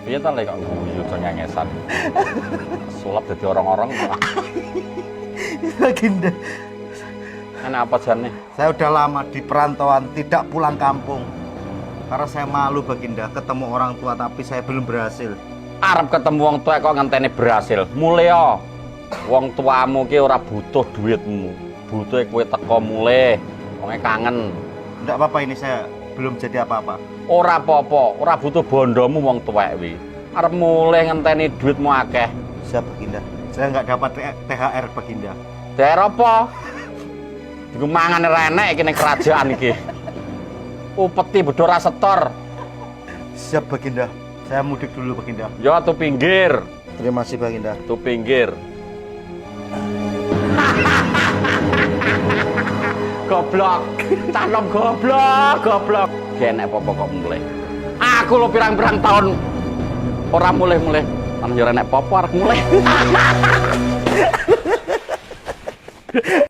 Piye ta lek kok guyu cengengesan. Sulap dadi orang-orang malah. Baginda, Ana apa jane? saya udah lama di perantauan, tidak pulang kampung. Karena saya malu Baginda, ketemu orang tua tapi saya belum berhasil. Arep ketemu wong tua kok ngenteni berhasil. Mulya. Wong tuamu ki ora butuh duitmu. Butuhe kowe teko mulih. Wonge kangen. Enggak apa-apa, ini saya belum jadi apa-apa. Ora apa-apa, ora butuh bondomu wong tuwek kuwi. Arep mulih ngenteni duitmu akeh. Siap Baginda, saya nggak dapat THR Baginda. Daerah apa? Iku mangane renek iki ning kerajaan iki. Upeti bedora setor. Siap Baginda, saya mudik dulu Baginda. Ya tu pinggir, Terima kasih Baginda. tu pinggir. Goblok, tanom goblok. Genek apa kok mulai. Aku lo pirang-pirang tahun ora mulih-mulih. Nang yo renek apa arek mulih.